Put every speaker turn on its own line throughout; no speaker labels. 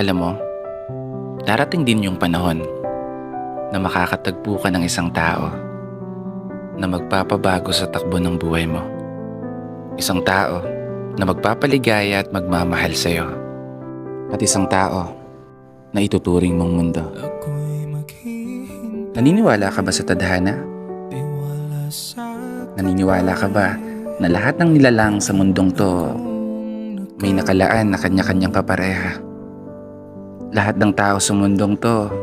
Alam mo, darating din yung panahon na makakatagpo ka ng isang tao na magpapabago sa takbo ng buhay mo. Isang tao na magpapaligaya at magmamahal sa'yo. At isang tao na ituturing mong mundo. Naniniwala ka ba sa tadhana? Naniniwala ka ba na lahat ng nilalang sa mundong to may nakalaan na kanya-kanyang kapareha? Lahat ng tao sa mundong to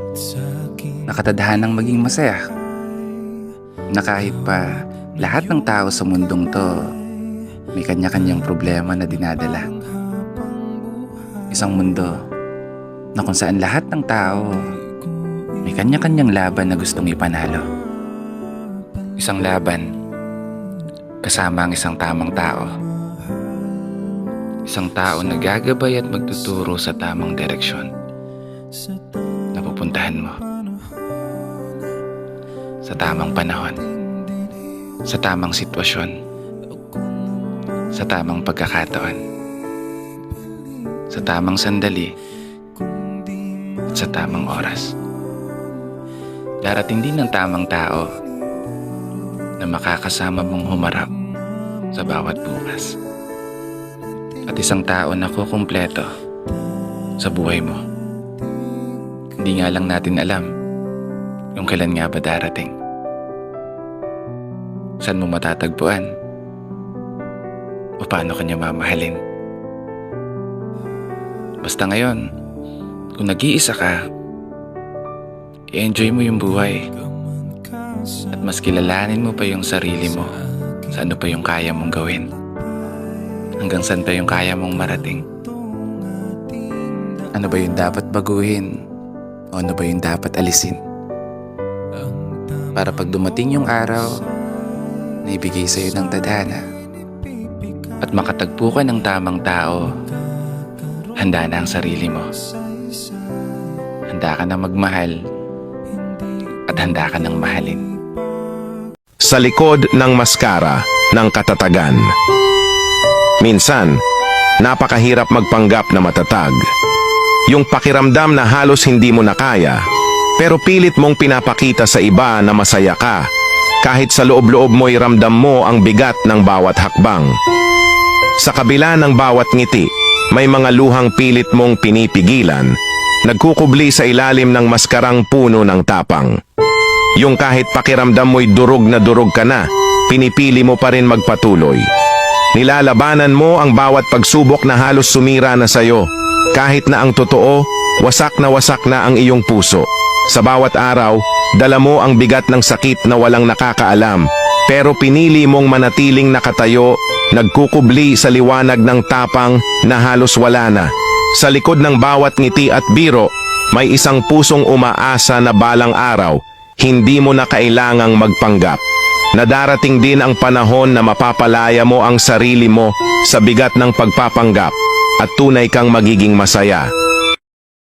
nakatadhanang maging masaya. Na kahit pa lahat ng tao sa mundong to may kanya-kanyang problema na dinadala. Isang mundo na kung saan lahat ng tao may kanya-kanyang laban na gustong ipanalo. Isang laban kasama ang isang tamang tao. Isang tao na gagabay at magtuturo sa tamang direksyon na pupuntahan mo. Sa tamang panahon, sa tamang sitwasyon, sa tamang pagkakataon, sa tamang sandali, at sa tamang oras. Darating din ang tamang tao na makakasama mong humarap sa bawat bukas. At isang tao na kukumpleto sa buhay mo. Hindi nga lang natin alam kung kailan nga ba darating. Saan mo matatagpuan? O paano kanya mamahalin? Basta ngayon, kung nag-iisa ka, i-enjoy mo yung buhay. At mas kilalanin mo pa yung sarili mo sa ano pa yung kaya mong gawin. Hanggang saan pa yung kaya mong marating. Ano ba yung dapat baguhin? O ano ba yung dapat alisin? Para pag dumating yung araw na ibigay sa'yo ng tadhana at makatagpo ka ng tamang tao, handa na ang sarili mo. Handa ka na magmahal at handa ka ng mahalin.
Sa likod ng maskara ng katatagan. Minsan, napakahirap magpanggap na matatag. Yung pakiramdam na halos hindi mo na kaya, pero pilit mong pinapakita sa iba na masaya ka, kahit sa loob-loob mo'y ramdam mo ang bigat ng bawat hakbang. Sa kabila ng bawat ngiti, may mga luhang pilit mong pinipigilan, nagkukubli sa ilalim ng maskarang puno ng tapang. Yung kahit pakiramdam mo'y durog na durog ka na, pinipili mo pa rin magpatuloy. Nilalabanan mo ang bawat pagsubok na halos sumira na sayo, kahit na ang totoo, wasak na ang iyong puso. Sa bawat araw, dala mo ang bigat ng sakit na walang nakakaalam, pero pinili mong manatiling nakatayo, nagkukubli sa liwanag ng tapang na halos wala na. Sa likod ng bawat ngiti at biro, may isang pusong umaasa na balang araw, hindi mo na kailangang magpanggap. Nadarating din ang panahon na mapapalaya mo ang sarili mo sa bigat ng pagpapanggap at tunay kang magiging masaya.